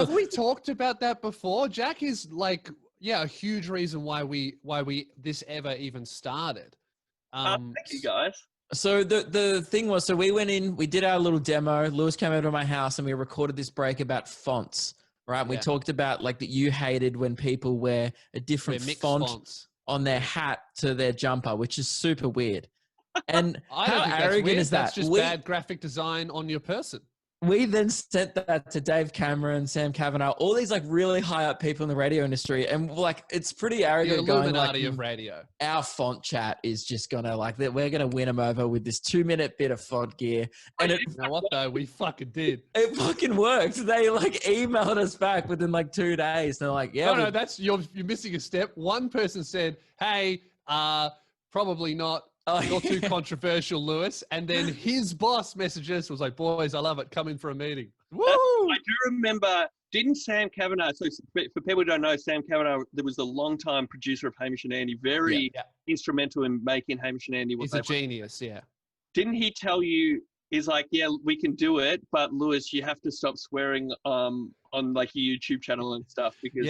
Have we talked about that before? Jack is like, a huge reason why we this ever even started. Thank you guys. So the thing was, so we went in, we did our little demo. Lewis came over to my house and we recorded this break about fonts, right? We talked about like that you hated when people wear a different font on their hat to their jumper, which is super weird. And how arrogant is that? That's just bad graphic design on your person. We then sent that to Dave Cameron, Sam Kavanagh, all these like really high up people in the radio industry. And like, it's pretty arrogant the going like, of radio. Our font chat is just going to like, we're going to win them over with this 2-minute bit of font gear. And you know what though? We fucking did. It fucking worked. They like emailed us back within like 2 days. They're like, no, that's, you're missing a step. One person said, hey, probably not. You're too controversial, Lewis. And then his boss messaged us, was like, boys, I love it. Come in for a meeting. Woo! I do remember, didn't Sam Kavanagh, so for people who don't know, Sam Kavanagh, there was a long-time producer of Hamish and Andy, very instrumental in making Hamish and Andy. He's a genius, Didn't he tell you, he's like, yeah, we can do it, but Lewis, you have to stop swearing on like your YouTube channel and stuff. Because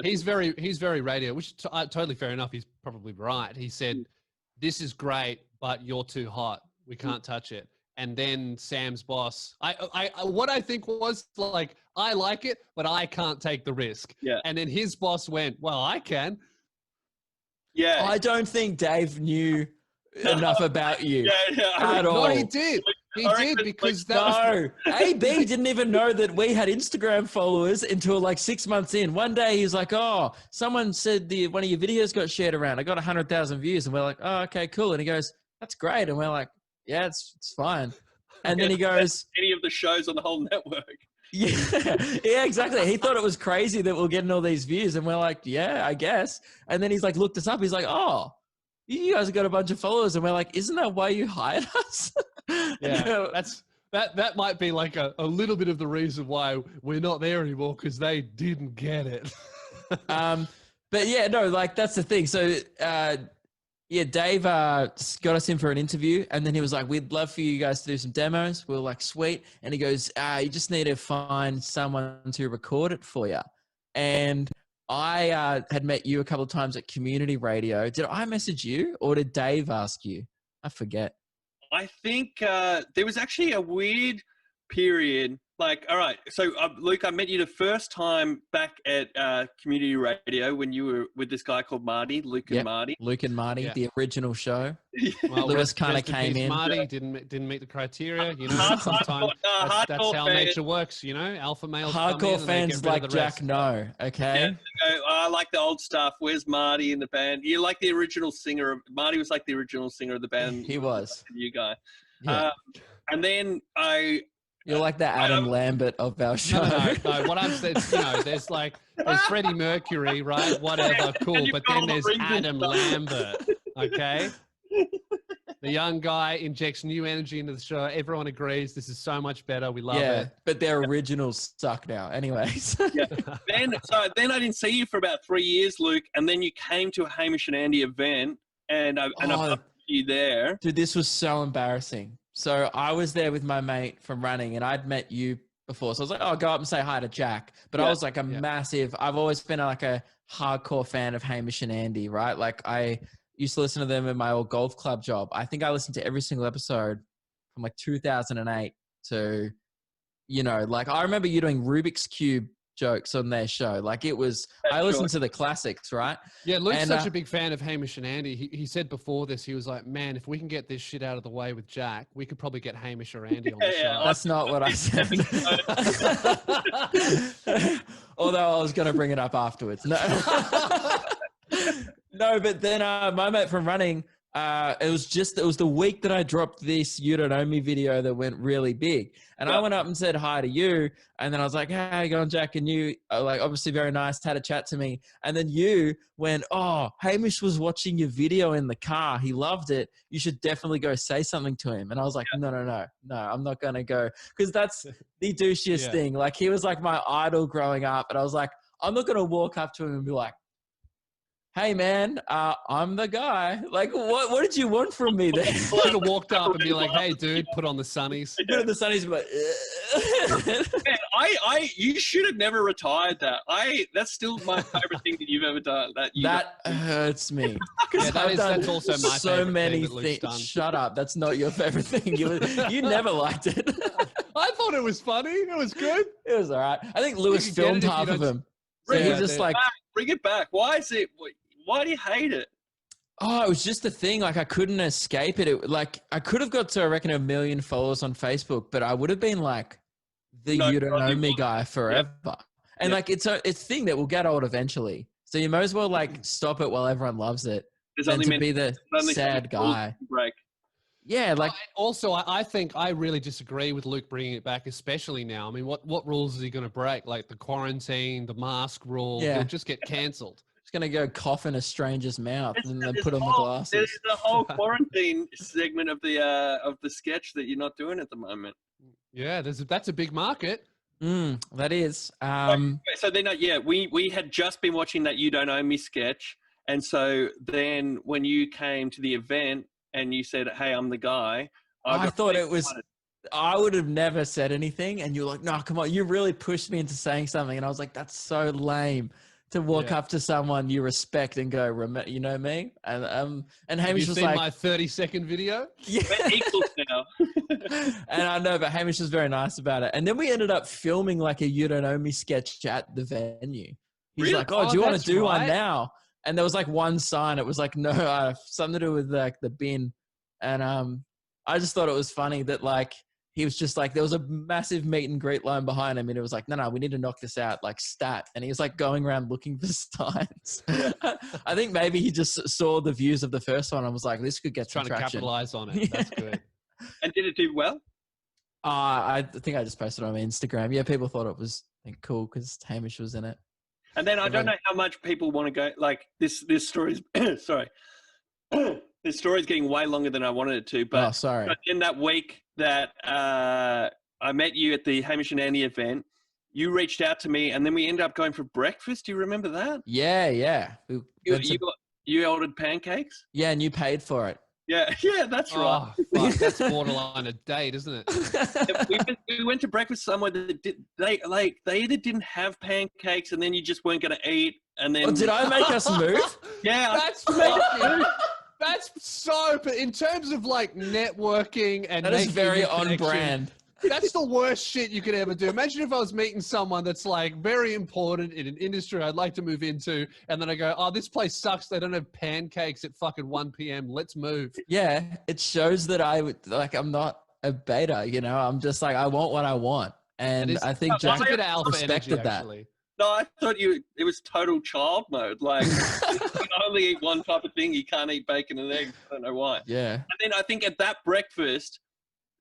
he's very radio, which totally fair enough. He's probably right. He said, this is great, but you're too hot. We can't touch it. And then Sam's boss, what I think was like, I like it, but I can't take the risk. Yeah. And then his boss went, well, I can. Yeah. I don't think Dave knew enough about you at all. No, he did. He did because AB didn't even know that we had Instagram followers until like 6 months in. One day he's like, oh, someone said one of your videos got shared around. I got 100,000 views. And we're like, oh, okay, cool. And he goes, that's great. And we're like, yeah, it's fine. And then he goes, any of the shows on the whole network. Yeah, exactly. He thought it was crazy that we're getting all these views. And we're like, yeah, I guess. And then he's like, looked us up. He's like, oh, you guys have got a bunch of followers. And we're like, isn't that why you hired us? Yeah, that might be like a little bit of the reason why we're not there anymore, because they didn't get it. But yeah, no, like that's the thing. So Dave got us in for an interview, and then he was like, we'd love for you guys to do some demos. We were like, sweet. And he goes, you just need to find someone to record it for you. And I had met you a couple of times at community radio. Did I message you or did Dave ask you? I forget. I think there was actually a weird period. Like, all right, so Luke, I met you the first time back at community radio when you were with this guy called Marty, Luke and Marty. Luke and Marty, the original show. Well, Lewis kind of came in. Marty didn't meet the criteria, you know. Sometimes that's how nature works, you know. Alpha males. Hardcore fans like Jack know, okay? Yeah, I like the old stuff. Where's Marty in the band? You like the original singer. Marty was like the original singer of the band. He was. You guy. Yeah. And then You're like the Adam Lambert of our show. No. What I'm saying, you know, there's Freddie Mercury, right? Whatever, cool. But then there's Adam Lambert, okay? The young guy injects new energy into the show. Everyone agrees this is so much better. We love it. Yeah, but their originals suck now. Anyways. Then I didn't see you for about 3 years, Luke, and then you came to a Hamish and Andy event, and I put you there. Dude, this was so embarrassing. So I was there with my mate from running, and I'd met you before. So I was like, oh, go up and say hi to Jack. But I was like I've always been like a hardcore fan of Hamish and Andy, right? Like I used to listen to them in my old golf club job. I think I listened to every single episode from like 2008 to, you know, like I remember you doing Rubik's Cube jokes on their show. Like it was, I listened to the classics, right? Yeah, Luke's such a big fan of Hamish and Andy. He said before this, he was like, man, if we can get this shit out of the way with Jack, we could probably get Hamish or Andy on the show. That's not what I said. Although I was going to bring it up afterwards. No, no, but then my mate from running, it was the week that I dropped this You Don't Know Me video that went really big. And I went up and said hi to you. And then I was like, hey, how you going, Jack? And you, like, obviously very nice, had a chat to me. And then you went, oh, Hamish was watching your video in the car. He loved it. You should definitely go say something to him. And I was like, no, I'm not going to go. Because that's the douchiest thing. Like, he was like my idol growing up. And I was like, I'm not going to walk up to him and be like, hey man, I'm the guy. Like, what did you want from me then? Should have walked up and be like, hey, dude, put on the sunnies. Put on the sunnies, but Man, you should have never retired that. That's still my favorite thing that you've ever done. That hurts me. Yeah, that's also my so favorite many thing that Luke's done. Shut up. That's not your favorite thing. You never liked it. I thought it was funny. It was good. It was all right. I think Lewis filmed half of them. So Bring he it was just like, bring it back. Why do you hate it? oh, it was just the thing. Like I couldn't escape it. Like I could have got to, I reckon, 1 million followers on Facebook, but I would have been like the you don't know me guy forever. Yep. And like it's a thing that will get old eventually. So you might as well like stop it while everyone loves it than to be the sad guy. Break. Yeah, like also, I think I really disagree with Luke bringing it back, especially now. I mean, what rules is he going to break? Like the quarantine, the mask rule. Yeah. He'll just get cancelled. He's going to go cough in a stranger's mouth and then put on the glasses. There's the whole quarantine segment of the sketch that you're not doing at the moment. Yeah, that's a big market. That is. So then, we had just been watching that You Don't Owe Me sketch, and so then when you came to the event and you said, "Hey, I'm the guy," I thought it was. I would have never said anything, and you're like, "No, come on!" You really pushed me into saying something, and I was like, "That's so lame." To walk up to someone you respect and go, you know me? And Hamish was like, my 30-second video? Yeah. We're equals now. And I know, but Hamish was very nice about it. And then we ended up filming like a You Don't Know Me sketch at the venue. He's Really? like, do you want to do one now? And there was like one sign. It was like, no, something to do with like the bin. And I just thought it was funny that like, he was just like, there was a massive meet and greet line behind him. And it was like, no, we need to knock this out, like stat. And he was like going around looking for signs. I think maybe he just saw the views of the first one and was like, this could get some traction. Trying to capitalize on it. That's good. And did it do well? I think I just posted it on my Instagram. Yeah, people thought it was cool because Hamish was in it. And then I don't know how much people want to go, like this story's, sorry. This story's getting way longer than I wanted it to. But, but in that week that I met you at the Hamish and Andy event, you reached out to me and then we ended up going for breakfast. Do you remember that? Yeah. You ordered pancakes? Yeah, and you paid for it. Yeah, that's right. Fuck, that's borderline a date, isn't it? We went to breakfast somewhere that they either didn't have pancakes and then you just weren't going to eat. And then did I make us move? Yeah. That's fucking... That's so, but in terms of like networking and that is very on brand. That's the worst shit you could ever do. Imagine if I was meeting someone that's like very important in an industry I'd like to move into, and then I go, "Oh, this place sucks. They don't have pancakes at fucking 1 p.m. Let's move." Yeah, it shows that I'm not a beta. You know, I'm just like I want what I want, and I think Jack respected that. No, I thought it was total child mode. Like, you can only eat one type of thing. You can't eat bacon and eggs. I don't know why. Yeah. And then I think at that breakfast,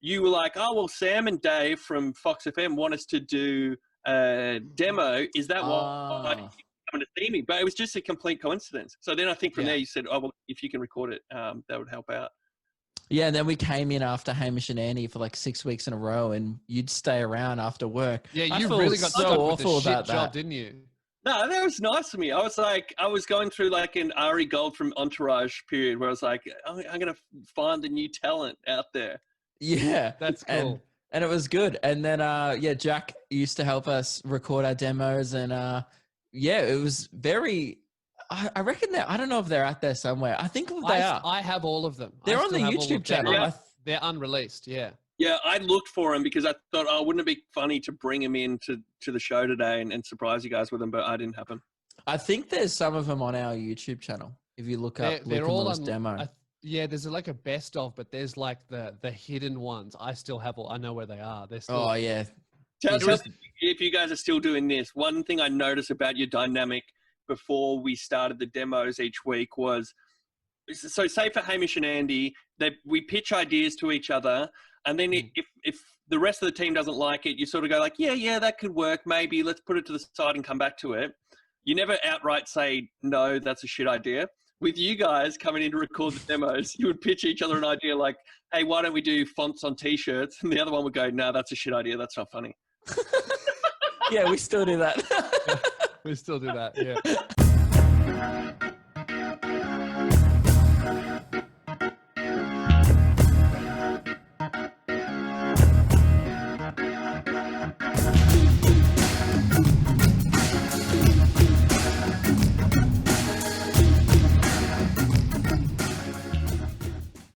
you were like, oh, well, Sam and Dave from Fox FM want us to do a demo. Is that why you're coming to see me? But it was just a complete coincidence. So then I think from there you said, oh, well, if you can record it, that would help out. Yeah, and then we came in after Hamish and Andy for like 6 weeks in a row, and you'd stay around after work. Yeah, you really got so awful with the shit job, didn't you? No, that was nice of me. I was going through like an Ari Gold from Entourage period where I was like, I'm going to find a new talent out there. Yeah. That's cool. And it was good. And then, Jack used to help us record our demos, and it was very... I reckon I don't know if they're out there somewhere. I think they are. I have all of them. They're on the YouTube channel. Yeah. They're unreleased, yeah. Yeah, I looked for them because I thought, wouldn't it be funny to bring them in to the show today and surprise you guys with them, but I didn't happen. I think there's some of them on our YouTube channel. If you look up they're all on demo. There's like a best of, but there's like the hidden ones. I still have I know where they are. They're still... Oh, yeah. Tell me if you guys are still doing this. One thing I noticed about your dynamic before we started the demos each week was, so say for Hamish and Andy, we pitch ideas to each other, and then if the rest of the team doesn't like it, you sort of go like, yeah, that could work, maybe, let's put it to the side and come back to it. You never outright say, no, that's a shit idea. With you guys coming in to record the demos, you would pitch each other an idea like, hey, why don't we do fonts on T-shirts? And the other one would go, no, that's a shit idea, that's not funny. Yeah, we still do that. We still do that, yeah.